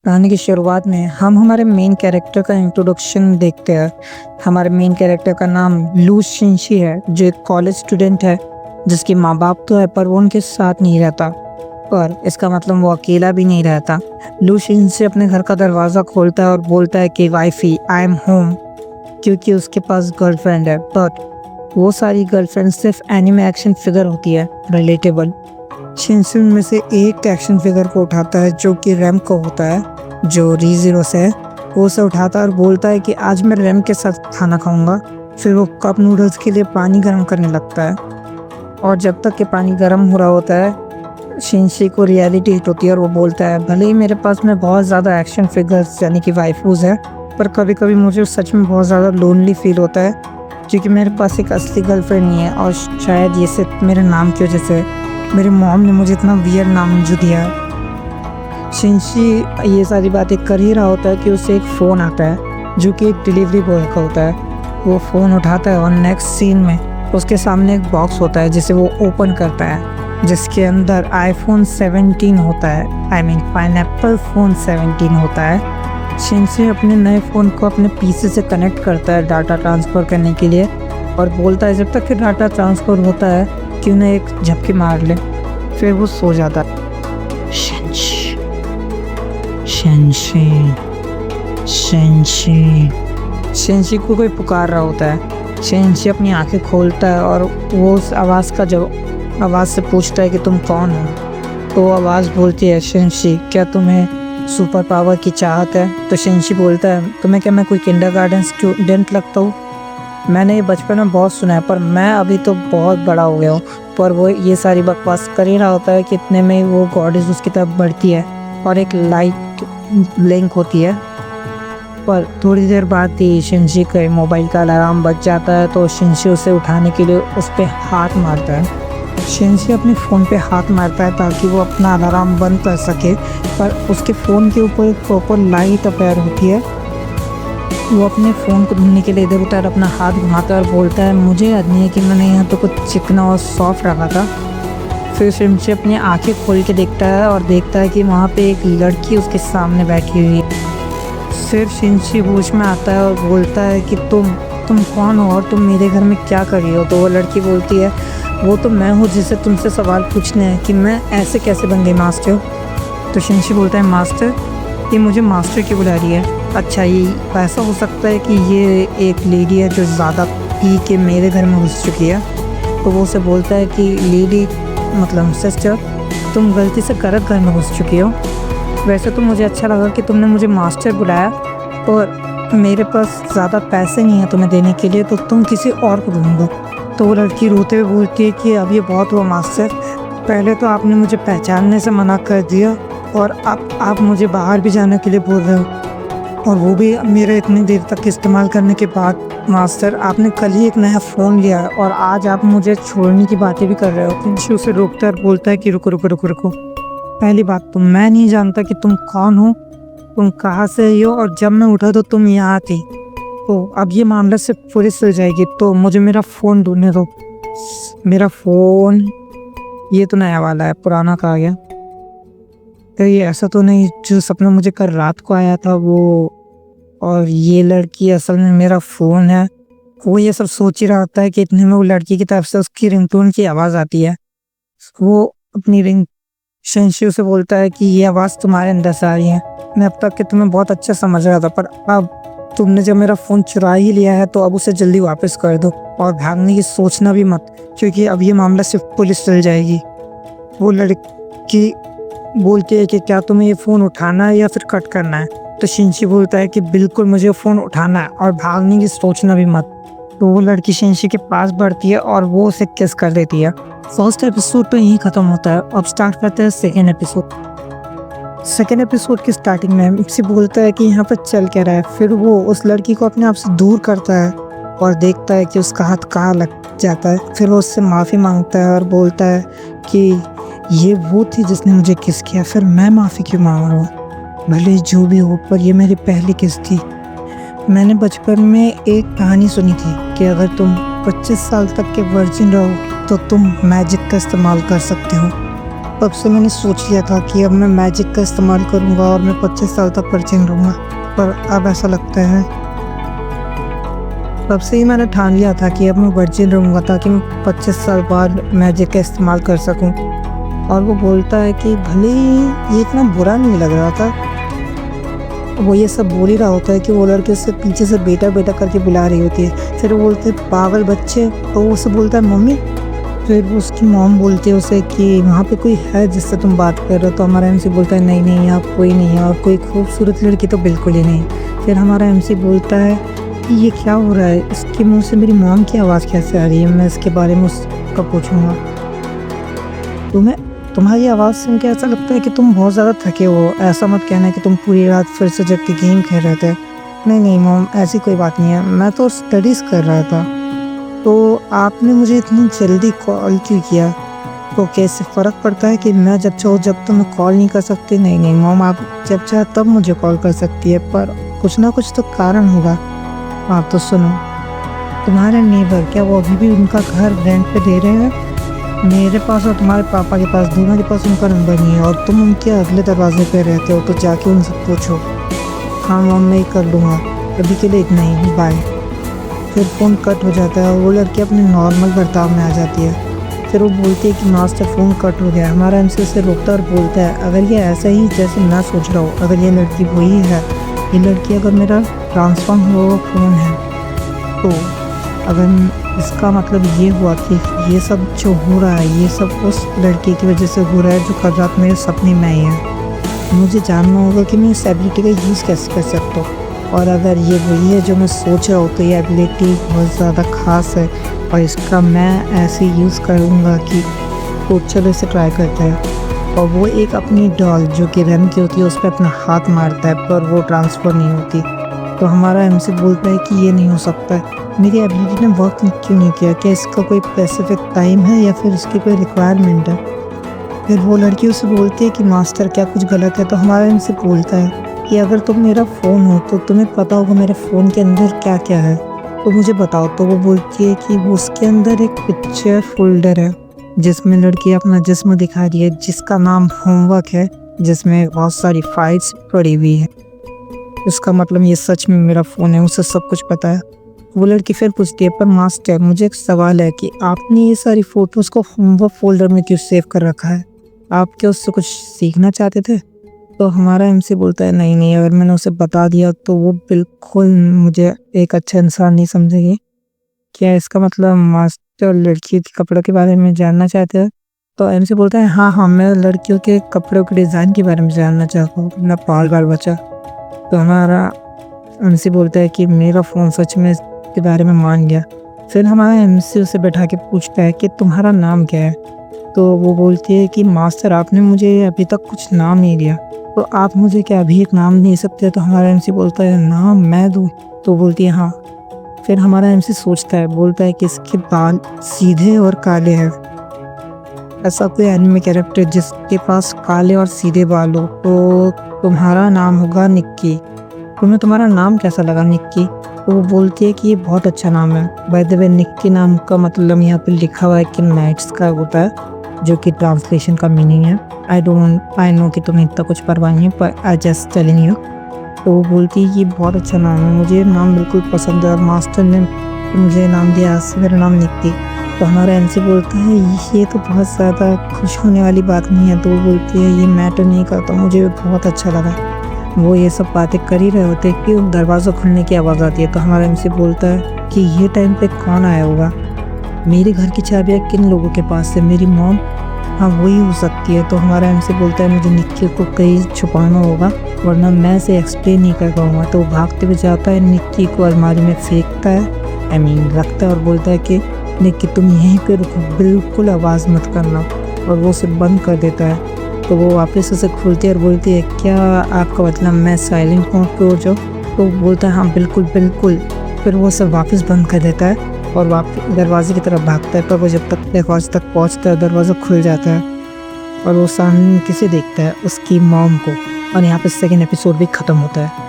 कहानी की शुरुआत में हम हमारे मेन कैरेक्टर का इंट्रोडक्शन देखते हैं। हमारे मेन कैरेक्टर का नाम लू शिंशी है, जो एक कॉलेज स्टूडेंट है जिसके माँ बाप तो है पर वो उनके साथ नहीं रहता। पर इसका मतलब वो अकेला भी नहीं रहता। लू शिंशी अपने घर का दरवाज़ा खोलता है और बोलता है कि वाइफी आई एम होम, क्योंकि उसके पास गर्लफ्रेंड है। बट वो सारी गर्लफ्रेंड सिर्फ एनिमे एक्शन फिगर होती है, रिलेटेबल। शिंशी में से एक एक्शन फिगर को उठाता है जो कि रैम को होता है, जो री-ज़ीरो से है। वो उसे उठाता है और बोलता है कि आज मैं रैम के साथ खाना खाऊंगा। फिर वो कप नूडल्स के लिए पानी गर्म करने लगता है और जब तक कि पानी गर्म हो रहा होता है शिंशी को रियलिटी हिट होती है और वो बोलता है भले ही मेरे पास में बहुत ज़्यादा एक्शन फिगर्स यानी कि वाइफूज है, पर कभी कभी मुझे सच में बहुत ज़्यादा लोनली फील होता है, क्योंकि मेरे पास एक असली गर्लफ्रेंड नहीं है। और शायद ये सिर्फ मेरे नाम की वजह से मेरी मॉम ने मुझे इतना वियर्ड नाम जो दिया है। शिंशी ये सारी बातें कर ही रहा होता है कि उसे एक फ़ोन आता है जो कि एक डिलीवरी बॉय का होता है। वो फ़ोन उठाता है और नेक्स्ट सीन में उसके सामने एक बॉक्स होता है जिसे वो ओपन करता है, जिसके अंदर आईफोन 17 होता है। आई मीन पाइनएप्पल फ़ोन 17 होता है। शिंशी अपने नए फ़ोन को अपने पीसी से कनेक्ट करता है डाटा ट्रांसफ़र करने के लिए और बोलता है जब तक कि डाटा ट्रांसफ़र होता है कि उन्हें एक झपकी मार ले। फिर वो सो जाता है। शिंशी को कोई पुकार रहा होता है। शिंशी अपनी आंखें खोलता है और वो उस आवाज़ से पूछता है कि तुम कौन हो। तो वो आवाज़ बोलती है शिंशी क्या तुम्हें सुपर पावर की चाहत है? तो शिंशी बोलता है तुम्हें क्या मैं कोई किंडरगार्टन स्टूडेंट लगता हूँ? मैंने ये बचपन में बहुत सुना है पर मैं अभी तो बहुत बड़ा हो गया हूँ। पर वो ये सारी बकवास कर ही रहा होता है कि इतने में वो गॉडेस उसकी तरफ बढ़ती है और एक लाइट ब्लिंक होती है। पर थोड़ी देर बाद ही शिंशी के मोबाइल का अलार्म बज जाता है, तो शिंशी उसे उठाने के लिए उस पर हाथ मारता है। शिंशी अपने फ़ोन पे हाथ मारता है ताकि वो अपना अलार्म बंद कर सके, पर उसके फ़ोन के ऊपर एक प्रॉपर लाइट अपेयर होती है। वो अपने फ़ोन को ढूंढने के लिए इधर उधर अपना हाथ घुमाता है और बोलता है मुझे याद नहीं है कि मैंने यहाँ तो कुछ चिकना और सॉफ्ट रखा था। फिर शिंशी अपनी आंखें खोल के देखता है और देखता है कि वहाँ पे एक लड़की उसके सामने बैठी हुई है। फिर शिंशी होश में आता है और बोलता है कि तुम कौन हो और तुम मेरे घर में क्या कर रही हो? तो वो लड़की बोलती है वो तो मैं हूँ जिसे तुमसे सवाल पूछने हैं कि मैं ऐसे कैसे बन गई मास्टर। तो शिंशी बोलता है मास्टर? ये मुझे मास्टर क्यों बुला रही है? अच्छा, ये ऐसा हो सकता है कि ये एक लेडी है जो ज़्यादा पी के मेरे घर में घुस चुकी है। तो वो उसे बोलता है कि लेडी मतलब सिस्टर, तुम गलती से गलत घर में घुस चुकी हो। वैसे तो मुझे अच्छा लगा कि तुमने मुझे मास्टर बुलाया, और मेरे पास ज़्यादा पैसे नहीं हैं तुम्हें देने के लिए, तो तुम किसी और को ढूंढो। तो वो लड़की रोते हुए बोलती है कि अब ये बहुत हुआ मास्टर, पहले तो आपने मुझे पहचानने से मना कर दिया और अब आप मुझे बाहर भी जाने के लिए बोल रहे हो, और वो भी मेरे इतनी देर तक इस्तेमाल करने के बाद। मास्टर, आपने कल ही एक नया फ़ोन लिया है और आज आप मुझे छोड़ने की बातें भी कर रहे हो। शिंशी उसे रोकता है और बोलता है कि रुको रुको रुको रुको, पहली बात तो मैं नहीं जानता कि तुम कौन हो, तुम कहाँ से हो, और जब मैं उठा तो तुम यहाँ थी। तो अब ये मामला से पुलिस हो जाएगी, तो मुझे मेरा फ़ोन ढूंढने दो। मेरा फ़ोन ये तो नया वाला है, पुराना कहा गया। तो ये ऐसा तो नहीं जो सपना मुझे कल रात को आया था वो, और ये लड़की असल में मेरा फ़ोन है। वो ये सब सोच ही रहा होता है कि इतने में वो लड़की की तरफ से उसकी रिंगटोन की आवाज़ आती है। वो अपनी शिंशी से बोलता है कि ये आवाज़ तुम्हारे अंदर से आ रही है। मैं अब तक कि तुम्हें बहुत अच्छा समझ रहा था, पर अब तुमने जब मेरा फ़ोन चुरा ही लिया है तो अब उसे जल्दी वापस कर दो और भागने की सोचना भी मत, क्योंकि अब ये मामला सिर्फ पुलिस चल जाएगी। वो लड़की बोलती है कि क्या तुम्हें ये फ़ोन उठाना है या फिर कट करना है? तो शिंशी बोलता है कि बिल्कुल मुझे फ़ोन उठाना है और भागने की सोचना भी मत। तो वो लड़की शिंशी के पास बढ़ती है और वो उसे किस कर देती है। फर्स्ट एपिसोड तो यहीं ख़त्म होता है। अब स्टार्ट करते हैं सेकेंड एपिसोड की स्टार्टिंग में इसे बोलता है कि यहाँ पर चल क्या रहा है। फिर वो उस लड़की को अपने आप से दूर करता है और देखता है कि उसका हाथ कहाँ लग जाता है। फिर वो उससे माफ़ी मांगता है और बोलता है कि ये वो थी जिसने मुझे किस किया, फिर मैं माफ़ी क्यों मांग रहा हूँ? भले जो भी हो, पर ये मेरी पहली किस थी। मैंने बचपन में एक कहानी सुनी थी कि अगर तुम 25 साल तक के वर्जिन रहो तो तुम मैजिक का इस्तेमाल कर सकते हो। तब से मैंने सोच लिया था कि अब मैं मैजिक का इस्तेमाल करूँगा और मैं 25 साल तक वर्जिन रहूँगा, पर अब ऐसा लगता है तब से ही मैंने ठान लिया था कि अब मैं वर्जिन रहूँगा ताकि मैं 25 साल बाद मैजिक का इस्तेमाल कर सकूँ। और वो बोलता है कि भले ही ये इतना बुरा नहीं लग रहा था, वो ये सब बोल ही रहा होता है कि वो लड़के उससे पीछे से बेटा बेटा करके बुला रही होती है। फिर वो बोलते हैं पागल बच्चे, तो वो उससे बोलता है मम्मी। फिर वो उसकी मॉम बोलती है उसे कि वहाँ पे कोई है जिससे तुम बात कर रहे हो। तो हमारा एमसी बोलता है नहीं नहीं यहाँ कोई नहीं है, और कोई खूबसूरत लड़की तो बिल्कुल ही नहीं। फिर हमारा एमसी बोलता है कि ये क्या हो रहा है, इसके मुंह से मेरी मॉम की आवाज़ कैसे आ रही है, मैं इसके बारे में उसका पूछूंगा। तुम्हारी आवाज़ सुन के ऐसा लगता है कि तुम बहुत ज़्यादा थके हो। ऐसा मत कहना कि तुम पूरी रात फिर से जग के गेम खेल रहे थे। नहीं नहीं मॉम, ऐसी कोई बात नहीं है, मैं तो स्टडीज़ कर रहा था। तो आपने मुझे इतनी जल्दी कॉल क्यों किया? तो कैसे फ़र्क पड़ता है कि मैं जब चाहूँ जब तो मैं कॉल नहीं कर सकती? नहीं नहीं मॉम, आप जब चाहे तब मुझे कॉल कर सकती है, पर कुछ ना कुछ तो कारण होगा। हाँ तो सुनो, तुम्हारे नेबर क्या वो अभी भी उनका घर रेंट पे दे रहे हैं? मेरे पास और तुम्हारे पापा के पास, दोनों के पास उनका नंबर नहीं है, और तुम उनके अगले दरवाजे पे रहते हो, तो जाके उनसे पूछो। हाँ मॉम, मैं ही कर लूँगा, अभी के लिए इतना ही, बाय। फिर फ़ोन कट हो जाता है और वो लड़की अपने नॉर्मल बर्ताव में आ जाती है। फिर वो बोलती है कि मास्टर फ़ोन कट हो गया। हमारा एमसी उसे रोकता और बोलता है अगर ये ऐसा ही जैसे मैं सोच रहा हूँ, अगर ये लड़की वही है, ये लड़की अगर मेरा ट्रांसफॉर्म हुआ फ़ोन है, तो अगर इसका मतलब ये हुआ कि ये सब जो हो रहा है ये सब उस लड़के की वजह से हो रहा है जो कल रात मेरे सपने में आई है। मुझे जानना होगा कि मैं इस एबिलिटी का यूज़ कैसे कर सकता हूँ, और अगर ये वही है जो मैं सोच रहा हूँ तो ये एबिलिटी बहुत ज़्यादा ख़ास है और इसका मैं ऐसे यूज़ करूँगा कि तो चलो इसे ट्राई करते हैं। और वो एक अपनी डॉल जो कि रन की होती है उस पर अपना हाथ मारता है, पर वो ट्रांसफ़र नहीं होती। तो हमारा एमसी बोलता है कि ये नहीं हो सकता है, मेरी एबिलिटी ने वर्क क्यों नहीं किया, क्या इसका कोई स्पेसिफिक टाइम है या फिर इसकी कोई रिक्वायरमेंट है? फिर वो लड़की उसे बोलती है कि मास्टर क्या कुछ गलत है? तो हमारा एमसी बोलता है कि अगर तुम मेरा फ़ोन हो तो तुम्हें पता होगा मेरे फ़ोन के अंदर क्या क्या है, तो मुझे बताओ। तो वो बोलती है कि वो उसके अंदर एक पिक्चर फोल्डर है जिसमें लड़की अपना जिस्म दिखा रही है, जिसका नाम होमवर्क है, जिसमें बहुत सारी फाइल्स पड़ी हुई है। इसका मतलब ये सच में मेरा फ़ोन है, उसे सब कुछ पता है। वो लड़की फिर पूछती है पर मास्टर मुझे एक सवाल है कि आपने ये सारी फ़ोटोज़ को होमवर्क फोल्डर में क्यों सेव कर रखा है? आप क्या उससे कुछ सीखना चाहते थे? तो हमारा एमसी बोलता है नहीं नहीं, अगर मैंने उसे बता दिया तो वो बिल्कुल मुझे एक अच्छा इंसान नहीं समझेगी। क्या इसका मतलब मास्टर लड़की के कपड़ों के बारे में जानना चाहते हैं? तो एमसी बोलता है हाँ हाँ, मैं लड़कियों के कपड़ों के डिज़ाइन के बारे में जानना चाहता हूँ, अपना बाल बचा। तो हमारा एमसी बोलता है कि मेरा फ़ोन सच में इसके बारे में मान गया। फिर हमारा एमसी उसे बैठा के पूछता है कि तुम्हारा नाम क्या है? तो वो बोलती है कि मास्टर आपने मुझे अभी तक कुछ नाम नहीं दिया, तो आप मुझे क्या अभी एक नाम दे सकते हैं? तो हमारा एमसी बोलता है नाम मैं दूँ? तो बोलती है हाँ। फिर हमारा एमसी सोचता है, बोलता है कि इसके बाल सीधे और काले हैं। ऐसा कोई एनिमे कैरेक्टर जिसके पास काले और सीधे बाल हो, तो तुम्हारा नाम होगा निक्की। तुम्हें तुम्हारा नाम कैसा लगा निक्की? तो वो बोलती है कि ये बहुत अच्छा नाम है। बाय द वे निक्की नाम का मतलब यहाँ पे लिखा हुआ है कि नाइट्स का होता है, जो कि ट्रांसलेशन का मीनिंग है। आई नो कि तुम्हें इतना कुछ परवाह नहीं है, पर आई जस्ट टेलिंग यू। तो वो बोलती है कि बहुत अच्छा नाम है, मुझे नाम बिल्कुल पसंद है और मास्टर ने मुझे नाम दिया, आज से मेरा नाम निक्की। तो हमारा एमसी बोलता है ये तो बहुत ज़्यादा खुश होने वाली बात नहीं है। तो वो बोलती है ये मैटर नहीं करता, मुझे बहुत अच्छा लगा। वो ये सब बातें कर ही रहे होते कि दरवाज़ा खुलने की आवाज़ आती है। तो हमारा एमसी बोलता है कि ये टाइम पे कौन आया होगा? मेरे घर की चाबियाँ किन लोगों के पास है? मेरी मॉम? हाँ वही हो सकती है। तो हमारा एमसी बोलता है मुझे निक्की को कहीं छुपाना होगा, वरना मैं इसे एक्सप्लेन नहीं कर पाऊँगा। तो भागते हुए जाता है, निक्की को अलमारी में फेंकता है, रखता है और बोलता है कि निक्की तुम यहीं पे रुको, बिल्कुल आवाज़ मत करना, और वो उसे बंद कर देता है। तो वो वापस उसे खोलती है और बोलती है क्या आपका मतलब मैं साइलेंट मोड पे हो जाऊँ? तो बोलता है हाँ बिल्कुल बिल्कुल। फिर वो उसे वापस बंद कर देता है और वापस दरवाजे की तरफ भागता है, पर वो जब तक दरवाजे तक पहुँचता है दरवाज़ा खुल जाता है और वो सामने किसे देखता है? उसकी मॉम को। और यहाँ पे सेकेंड एपिसोड भी ख़त्म होता है।